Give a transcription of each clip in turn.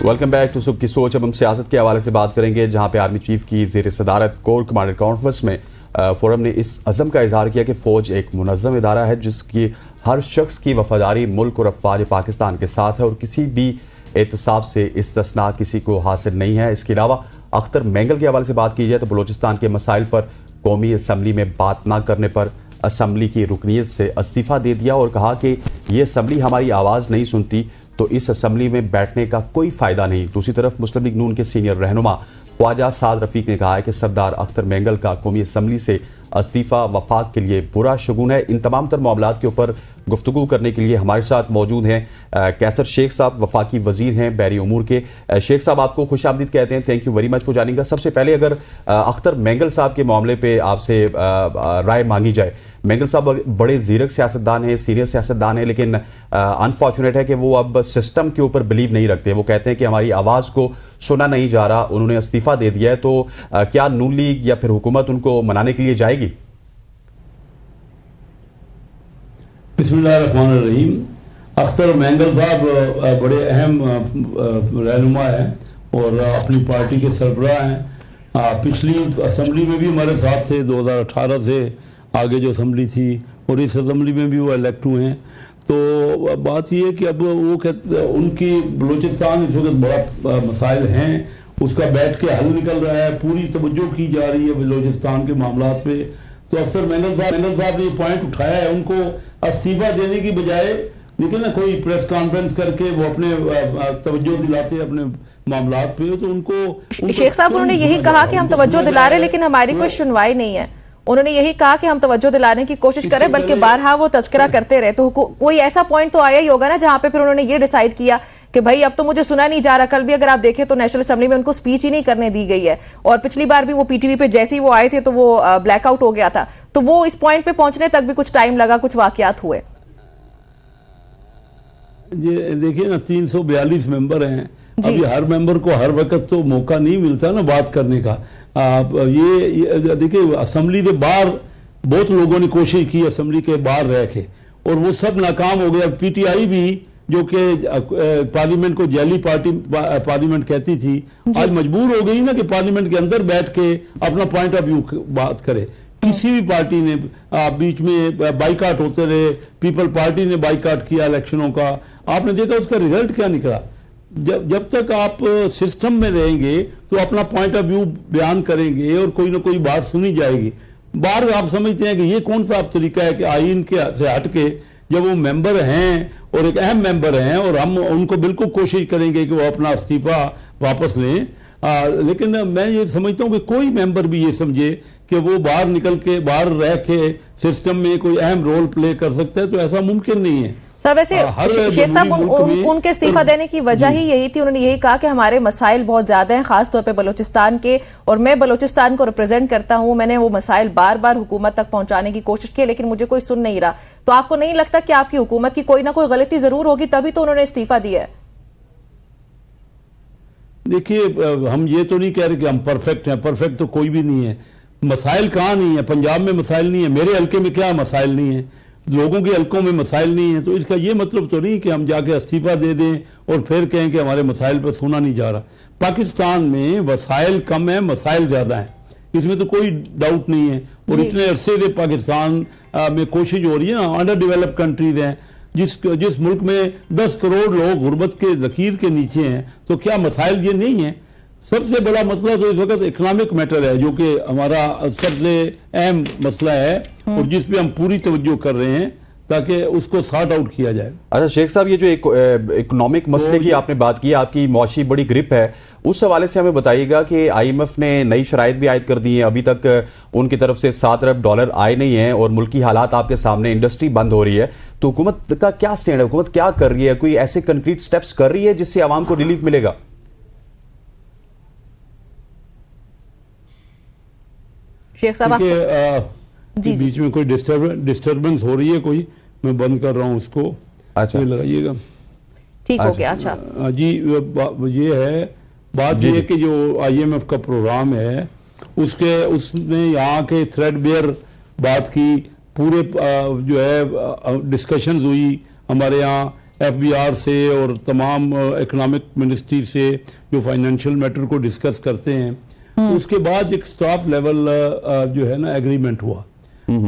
Welcome back to सुबह की सोच। अब हम सियासत के हवाले से बात करेंगे, जहां पे आर्मी चीफ की ज़ेर सदारत कोर कमांडर कॉन्फ्रेंस में फोरम ने इस अज़म का इजहार किया कि फ़ौज एक मुनज़्ज़म इदारा है जिसकी हर शख्स की वफादारी मुल्क और अफवाज पाकिस्तान के साथ है और किसी भी एहतसाब से इस्तिस्ना किसी को हासिल नहीं है। इसके अलावा अख्तर मेंगल के हवाले से बात की जाए तो बलोचिस्तान के मसाइल पर कौमी असम्बली में बात ना करने पर असम्बली की रुकनीत से इस्तीफ़ा दे दिया और कहा कि ये असम्बली हमारी आवाज़ नहीं सुनती तो इस असम्बली में बैठने का कोई फ़ायदा नहीं। दूसरी तरफ मुस्लिम लीग नून के सीनियर रहनुमा ख्वाजा साद रफ़ीक ने कहा है कि सरदार अख्तर मेंगल का कौमी असम्बली से इस्तीफ़ा वफाक के लिए बुरा शगुन है। इन तमाम तर मामलात के ऊपर गुफ्तगू करने के लिए हमारे साथ मौजूद हैं कैसर शेख साहब, वफाकी वजीर हैं बैरी उमूर के। शेख साहब, आपको खुशामदीद कहते हैं, thank you very much for joining us. सबसे पहले अगर अख्तर मेंगल साहब के मामले पे आपसे राय मांगी जाए, मेंगल साहब बड़े जीरक सियासतदान हैं, सीनियर सियासतदान हैं, लेकिन अनफॉर्चुनेट है कि वो अब सिस्टम के ऊपर बिलीव नहीं रखते। वो कहते हैं कि हमारी आवाज़ को सुना नहीं जा रहा, उन्होंने इस्तीफ़ा दे दिया है। तो क्या नून लीग या फिर हुकूमत उनको मनाने के लिए जाएगी? बिस्मिल्लाहिर्रहमानिर्रहीम। अख्तर मेंगल साहब बड़े अहम रहनुमा हैं और अपनी पार्टी के सरबराह हैं। पिछली असम्बली में भी हमारे साथ थे, 2018 से आगे जो असम्बली थी, और इस असम्बली में भी वो इलेक्ट हुए हैं। तो बात ये है कि अब वो कहते उनकी बलूचिस्तान इस वक्त बड़ा मसाइल हैं, उसका बैठ के हल निकल रहा है, पूरी तवज्जो की जा रही है बलूचिस्तान के मामलात पे। तो अफसर मेंगल साहब ने ये पॉइंट उठाया है, उनको इस्तीफा देने की बजाय देखिए ना, कोई प्रेस कॉन्फ्रेंस करके वो अपने तवज्जो दिलाते हैं अपने मामलात पे। तो उनको शेख साहब उन्होंने यही कहा कि हम तवज्जो दिला रहे हैं लेकिन हमारी कोई सुनवाई नहीं है। उन्होंने यही कहा कि हम तवज्जो दिलाने की कोशिश करें, बल्कि बारहा वो तस्करा करते रहे। तो कोई ऐसा पॉइंट तो आया ही होगा ना जहां पे फिर उन्होंने ये डिसाइड किया कि भाई अब तो मुझे सुना नहीं जा रहा। कल भी अगर आप देखें तो नेशनल असेंबली में उनको स्पीच ही नहीं करने दी गई है, और पिछली बार भी वो पीटीवी पे जैसे ही वो आए थे तो वो ब्लैकआउट हो गया था। तो वो इस पॉइंट पे पहुंचने तक भी कुछ टाइम लगा, कुछ वाकयात हुए। ये देखिए ना, 342 मेंबर हैं, अभी हर मेंबर को हर वक्त तो मौका नहीं मिलता ना बात करने का। ये देखिए, असेंबली के बाहर बहुत लोगों ने कोशिश की असेंबली के बाहर रह के, और वो सब नाकाम हो गया। पीटीआई भी जो कि पार्लियामेंट को जैली पार्लियामेंट कहती थी, आज मजबूर हो गई ना कि पार्लियामेंट के अंदर बैठ के अपना पॉइंट ऑफ व्यू बात करे। किसी भी पार्टी ने बीच में बाइकाट होते रहे, पीपल पार्टी ने बाइकाट किया इलेक्शनों का। आपने देखा उसका रिजल्ट क्या निकला। जब तक आप सिस्टम में रहेंगे तो अपना पॉइंट ऑफ व्यू बयान करेंगे और कोई ना कोई बात सुनी जाएगी। बार आप समझते हैं कि ये कौन सा आप तरीका है कि आइन के से हट के जब वो मेंबर हैं और एक अहम मेंबर हैं, और हम उनको बिल्कुल कोशिश करेंगे कि वो अपना इस्तीफा वापस लें। लेकिन मैं ये समझता हूँ कि कोई मेंबर भी ये समझे कि वो बाहर निकल के, बाहर रह के सिस्टम में कोई अहम रोल प्ले कर सकता है, तो ऐसा मुमकिन नहीं है। सर वैसे शेख साहब उनके इस्तीफा देने की वजह ही यही थी, उन्होंने यही कहा कि हमारे मसाइल बहुत ज्यादा हैं, खासतौर पे बलूचिस्तान के, और मैं बलूचिस्तान को रिप्रेजेंट करता हूं। मैंने वो मसाइल बार बार हुकूमत तक पहुंचाने की कोशिश की लेकिन मुझे कोई सुन नहीं रहा। तो आपको नहीं लगता कि आपकी हुकूमत की कोई ना कोई गलती जरूर होगी, तभी तो उन्होंने इस्तीफा दिया है? देखिए, हम ये तो नहीं कह रहे कि हम परफेक्ट हैं, परफेक्ट तो कोई भी नहीं है। मसाइल कहाँ नहीं है? पंजाब में मसाइल नहीं है, मेरे हल्के में क्या मसाइल नहीं है, लोगों के हल्कों में मसाइल नहीं है। तो इसका ये मतलब तो नहीं कि हम जाके इस्तीफा दे दें और फिर कहें कि हमारे मसाइल पर सुना नहीं जा रहा। पाकिस्तान में वसाइल कम है, मसाइल ज़्यादा हैं, इसमें तो कोई डाउट नहीं है। और इतने अरसे से पाकिस्तान में कोशिश हो रही है ना, अंडर डेवलप कंट्रीज हैं, जिस मुल्क में 10 करोड़ लोग गुर्बत के लकीर के नीचे हैं, तो क्या मसाइल ये नहीं है? सबसे बड़ा मसला तो इस वक्त इकोनॉमिक मैटर है, जो कि हमारा सबसे अहम मसला है और जिस पे हम पूरी तवज्जो कर रहे हैं ताकि उसको सॉर्ट आउट किया जाए। अच्छा शेख साहब, ये जो इकोनॉमिक मसले की आपने बात की, आपकी मौशी बड़ी ग्रिप है, उस हवाले से हमें बताइएगा कि IMF ने नई शराइत भी आयद कर दी है, अभी तक उनकी तरफ से $7 अरब आए नहीं हैं और मुल्की हालात आपके सामने, इंडस्ट्री बंद हो रही है। तो हुकूमत का क्या स्टैंड है? हुकूमत क्या कर रही है? कोई ऐसे कंक्रीट स्टेप्स कर रही है जिससे आवाम को रिलीफ मिलेगा? शेख साहब जी बीच में कोई डिस्टर्बेंस हो रही है, कोई मैं बंद कर रहा हूँ उसको। अच्छा, लगाइएगा, ठीक हो गया। अच्छा जी, ये है बात, ये कि जो IMF का प्रोग्राम है उसने यहाँ के थ्रेडबेयर बात की, पूरे जो है डिस्कशंस हुई हमारे यहाँ FBR से और तमाम इकोनॉमिक मिनिस्ट्री से जो फाइनेंशियल मैटर को डिस्कस करते हैं, उसके बाद एक स्टाफ लेवल जो है ना एग्रीमेंट हुआ।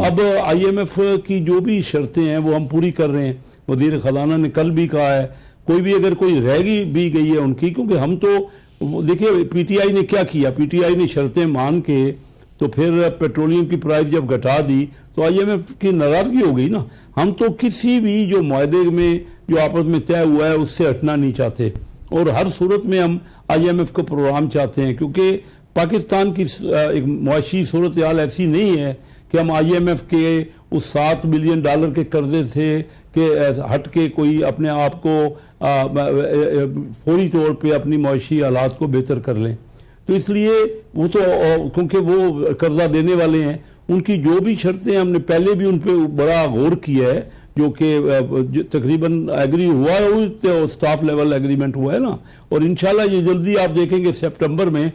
अब IMF की जो भी शर्तें हैं वो हम पूरी कर रहे हैं। वजीर खजाना ने कल भी कहा है कोई भी अगर कोई रह भी गई है उनकी, क्योंकि हम तो देखिए PTI ने क्या किया, PTI ने शर्तें मान के तो फिर पेट्रोलियम की प्राइस जब घटा दी तो IMF की नाराजगी हो गई ना। हम तो किसी भी जो मुआहदे में जो आपस में तय हुआ है उससे हटना नहीं चाहते, और हर सूरत में हम IMF को प्रोग्राम चाहते हैं, क्योंकि पाकिस्तान की एक मुआशी सूरत हाल ऐसी नहीं है कि हम IMF के उस $7 बिलियन के कर्जे से के हट के कोई अपने आप को फौरी तौर पे अपनी मुआशी हालात को बेहतर कर लें। तो इसलिए वो तो क्योंकि वो कर्जा देने वाले हैं, उनकी जो भी शर्तें हमने पहले भी उन पर बड़ा गौर किया है, जो कि तकरीबन एग्री हुआ है, तो स्टाफ लेवल एग्रीमेंट हुआ है ना। और इंशाल्लाह ये जल्दी आप देखेंगे सितंबर में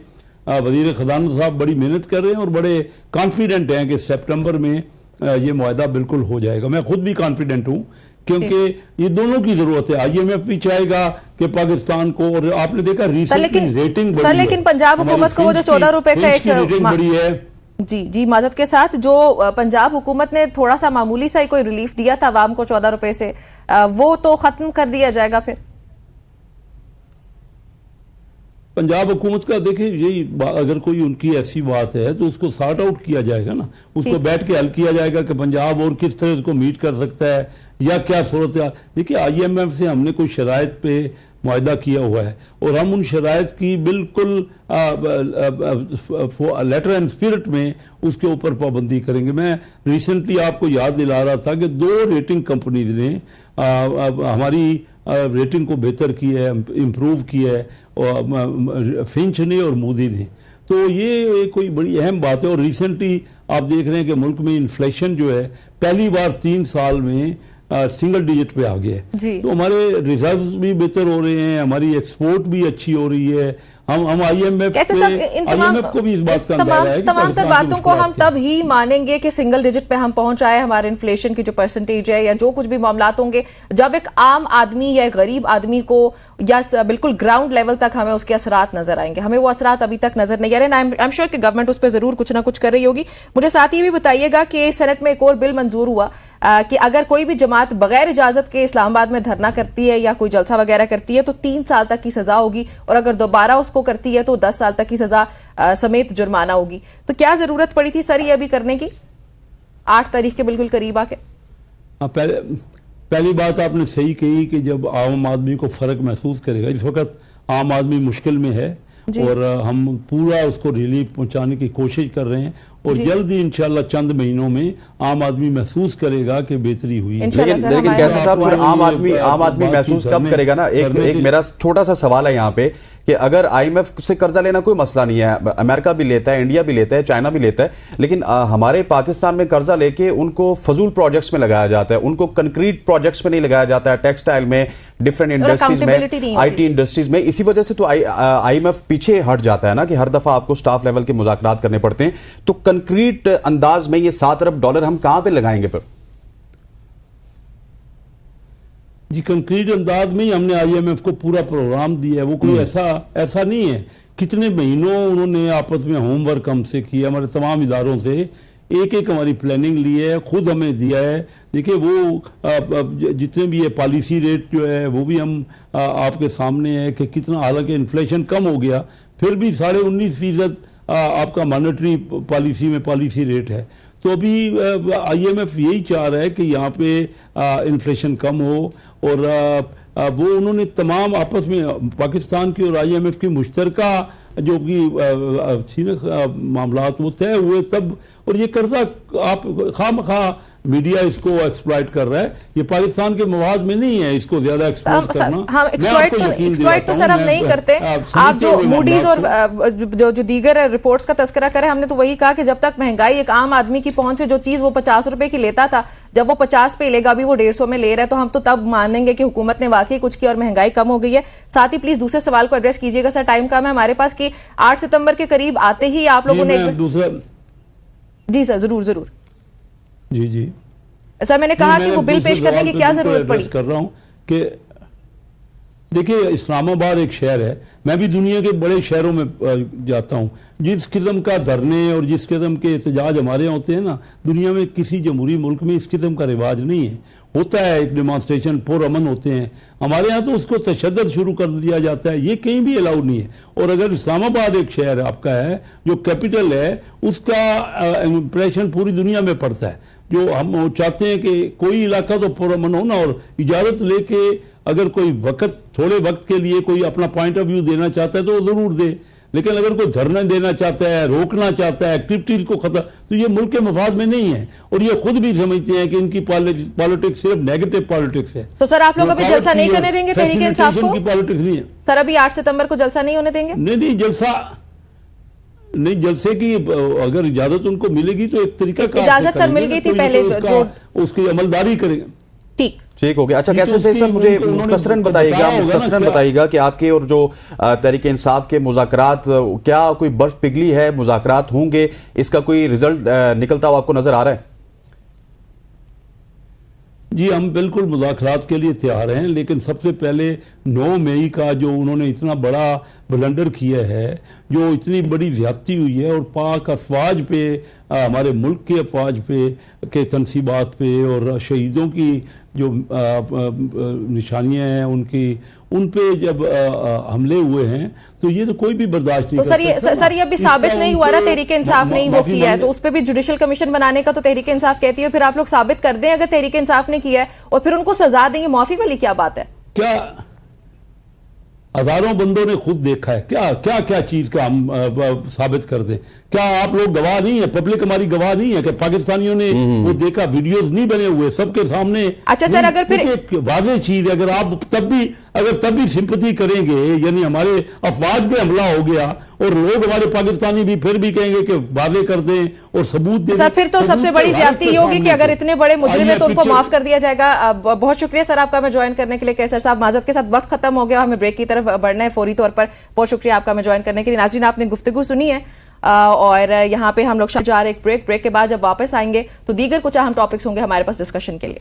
वजीर खजाना साहब बड़ी मेहनत कर रहे हैं और बड़े कॉन्फिडेंट हैं कि सितंबर में ये मुआहदा बिल्कुल हो जाएगा। मैं खुद भी कॉन्फिडेंट हूँ, क्योंकि ये दोनों की जरूरत है। IMF भी चाहेगा कि पाकिस्तान को, और आपने देखा रिसेंटली रेटिंग बढ़ी है। लेकिन पंजाब हुकूमत को वो जो 14 रुपए का एक रेटिंग बढ़ी है। जी माजत के साथ जो पंजाब हुकूमत ने थोड़ा सा मामूली सा ही कोई रिलीफ दिया था आवाम को 14 रुपए से, वो तो खत्म कर दिया जाएगा फिर। पंजाब हुकूमत का देखिए यही अगर कोई उनकी ऐसी बात है तो उसको सॉर्ट आउट किया जाएगा ना, उसको बैठ के हल किया जाएगा कि पंजाब और किस तरह उसको मीट कर सकता है या क्या सूरत है। देखिए IMF से हमने कोई शराइत पे मुआहदा किया हुआ है और हम उन शराइत की बिल्कुल लेटर एंड स्पिरिट में उसके ऊपर पाबंदी करेंगे। मैं रिसेंटली आपको याद दिला रहा था कि 2 रेटिंग कंपनीज ने हमारी रेटिंग को बेहतर की है, इम्प्रूव की है, और फिंच ने और मूडी ने। तो ये कोई बड़ी अहम बात है। और रिसेंटली आप देख रहे हैं कि मुल्क में इन्फ्लेशन जो है पहली बार 3 साल में सिंगल डिजिट पे आ गया है। तो हमारे रिजर्व्स भी बेहतर हो रहे हैं, हमारी एक्सपोर्ट भी अच्छी हो रही है। हम IMF को भी इस बात का अंदाजा है कि तमाम तर बातों को हम तब ही मानेंगे कि सिंगल डिजिट पे हम पहुंच आए, हमारे इन्फ्लेशन की जो परसेंटेज है या जो कुछ भी मामलात होंगे, जब एक आम आदमी या गरीब आदमी को या बिल्कुल ग्राउंड लेवल तक हमें उसके असरात नजर आएंगे। हमें वो असरात अभी तक नजर नहीं आ रहे। आई एम श्योर कि गवर्नमेंट उस पर जरूर कुछ ना कुछ कर रही होगी। मुझे साथ ही भी बताइएगा कि सेनेट में एक और बिल मंजूर हुआ कि अगर कोई भी जमात बगैर इजाजत के इस्लामाबाद में धरना करती है या कोई जलसा वगैरह करती है तो 3 साल तक की सजा होगी, और अगर दोबारा उसको करती है तो 10 साल तक की सजा समेत जुर्माना होगी। तो क्या जरूरत पड़ी थी सर ये अभी करने की 8 तारीख के बिल्कुल करीब आके? पहली बात आपने सही कही कि जब आम आदमी को फर्क महसूस करेगा, इस वक्त आम आदमी मुश्किल में है और हम पूरा उसको रिलीफ पहुंचाने की कोशिश कर रहे हैं, और जल्द ही इंशाल्लाह चंद महीनों में आम आदमी महसूस करेगा कि बेहतरी हुई है। लेकिन कैसे साहब आम आदमी महसूस कब करेगा ना। एक मेरा छोटा सा सवाल है यहाँ पे कि अगर IMF से कर्जा लेना कोई मसला नहीं है, अमेरिका भी लेता है, इंडिया भी लेता है, चाइना भी लेता है, लेकिन हमारे पाकिस्तान में कर्जा लेके उनको फजूल प्रोजेक्ट्स में लगाया जाता है, उनको कंक्रीट प्रोजेक्ट्स में नहीं लगाया जाता है, टेक्सटाइल में, डिफरेंट इंडस्ट्रीज में, IT इंडस्ट्रीज में। इसी वजह से तो IMF पीछे हट जाता है ना कि हर दफा आपको स्टाफ लेवल के मुज़ाकरात करने पड़ते हैं। तो कंक्रीट अंदाज में ये $7 अरब हम कहां पे लगाएंगे फिर? जी कंक्रीट अंदाज में ही हमने IMF को पूरा प्रोग्राम दिया है। वो कोई ऐसा नहीं है। कितने महीनों उन्होंने आपस में होमवर्क हमसे किया, हमारे तमाम इदारों से एक हमारी प्लानिंग ली है, खुद हमें दिया है। देखिए वो जितने भी ये पॉलिसी रेट जो है वो भी हम आपके सामने है कि कितना, हालांकि इन्फ्लेशन कम हो गया फिर भी 19.5% आपका मॉनेटरी पॉलिसी में पॉलिसी रेट है। तो अभी IMF यही चाह रहा है कि यहाँ पे इन्फ्लेशन कम हो, और वो उन्होंने तमाम आपस में पाकिस्तान की और IMF की मुश्तरका जो कि मामलात वो तय हुए तब। और ये कर्जा आप खामखा मीडिया इसको एक्सप्लॉइट कर रहा है, ये पाकिस्तान के मवाद में नहीं है इसको ज्यादा एक्सप्लोर करना। हम एक्सप्लॉइट तो सर हम नहीं करते। आप जो मूडीज और जो दीगर रिपोर्ट्स का तस्करा करें, हमने तो वही कहा कि जब तक महंगाई एक आम आदमी की पहुंचे, जो चीज वो 50 रुपए की लेता था जब वो 50 पे लेगा, अभी वो 150 में ले रहा है, तो हम तो तब मानेंगे कि हुकूमत ने वाकई कुछ किया और महंगाई कम हो गई है। साथ ही प्लीज दूसरे सवाल को एड्रेस कीजिएगा सर, टाइम कम है हमारे पास, कि 8 सितंबर के करीब आते ही आप लोगों ने जी सर जरूर जी सर, मैंने कहा कि वो बिल पेश करने की क्या जरूरत पड़ी? कर रहा हूं कि देखिए, इस्लामाबाद एक शहर है, मैं भी दुनिया के बड़े शहरों में जाता हूँ। जिस किस्म का धरने और जिस किस्म के एहतजाज हमारे यहाँ होते हैं ना, दुनिया में किसी जमहूरी मुल्क में इस किस्म का रिवाज नहीं है। होता है एक डेमॉन्स्ट्रेशन, पुरअमन होते हैं, हमारे यहाँ तो उसको तशद्दुद शुरू कर दिया जाता है, ये कहीं भी अलाउड नहीं है। और अगर इस्लामाबाद एक शहर आपका है जो कैपिटल है, उसका इम्प्रेशन पूरी दुनिया में पड़ता है। जो हम चाहते हैं कि कोई इलाका तो पुरअमन हो ना, और इजाज़त लेके अगर कोई वक्त, थोड़े वक्त के लिए कोई अपना पॉइंट ऑफ व्यू देना चाहता है तो वो जरूर दे, लेकिन अगर कोई धरना देना चाहता है, रोकना चाहता है, एक्टिविटीज को खत्म, तो ये मुल्क के मफाद में नहीं है। और ये खुद भी समझते हैं कि इनकी पॉलिटिक्स सिर्फ नेगेटिव पॉलिटिक्स है। तो सर, आप लोग अभी जलसा नहीं करने देंगे तहरीक इंसाफ को? पॉलिटिक्स नहीं है सर, अभी 8 सितंबर को जलसा नहीं होने देंगे? नहीं, जलसा नहीं, जलसे की अगर इजाजत उनको मिलेगी तो एक तरीका का इजाजत सर मिल गई थी पहले, जो उसकी अमलदारी करेंगे। ठीक हो गया। अच्छा, कैसे से सर मुझे मुख्तसरन बताइएगा कि आपके और जो तहरीक इंसाफ के मुज़ाकरात, क्या कोई बर्फ पिघली है, मुज़ाकरात होंगे, इसका कोई रिजल्ट निकलता हुआ आपको नजर आ रहा है? जी, हम बिल्कुल मुज़ाकरात के लिए तैयार हैं, लेकिन सबसे पहले 9 मई का जो उन्होंने इतना बड़ा ब्लंडर किया है, जो इतनी बड़ी ज़्यादती हुई है, और पाक अफवाज पे, हमारे मुल्क के अफवाज पे के तनसीबात पे और शहीदों की जो निशानियां हैं उन पे जब हमले हुए हैं, तो ये तो कोई भी बर्दाश्त नहीं तो सर ये अभी साबित नहीं हुआ ना, तहरीक इंसाफ नहीं वो किया है, तो उस पर भी जुडिशल कमीशन बनाने का तो तहरीक इंसाफ कहती है। फिर आप लोग साबित कर दें अगर तहरीक इंसाफ ने किया है, और फिर उनको सजा देंगे, माफी वाली क्या बात है? क्या हजारों बंदों ने खुद देखा है, क्या चीज का हम साबित कर दें? क्या आप लोग गवाह नहीं है? पब्लिक हमारी गवाह नहीं है कि पाकिस्तानियों ने वो देखा? वीडियोस नहीं बने हुए सबके सामने? अच्छा सर, अगर फिर एक वाज़ेह चीज, अगर आप तब भी सिंपैथी करेंगे, यानी हमारे अफवाज पे हमला हो गया और लोग हमारे पाकिस्तानी भी फिर भी कहेंगे कि वाज़ेह कर दें और सबूत दें, सर फिर तो सबसे बड़ी ज्यादती ये होगी कि अगर इतने बड़े मुजरिम है तो उनको माफ कर दिया जाएगा। बहुत शुक्रिया सर आपका हमें ज्वाइन करने के लिए। कैसर साहब, माजरत के साथ वक्त खत्म हो गया, हमें ब्रेक की तरफ बढ़ना है फौरी तौर पर। बहुत शुक्रिया आपका हमें ज्वाइन करने के लिए। नाज़रीन, आपने गुफ्तगू सुनी है, और यहाँ पे हम लोग जा रहे एक ब्रेक के बाद जब वापस आएंगे तो दीगर कुछ अहम टॉपिक्स होंगे हमारे पास डिस्कशन के लिए।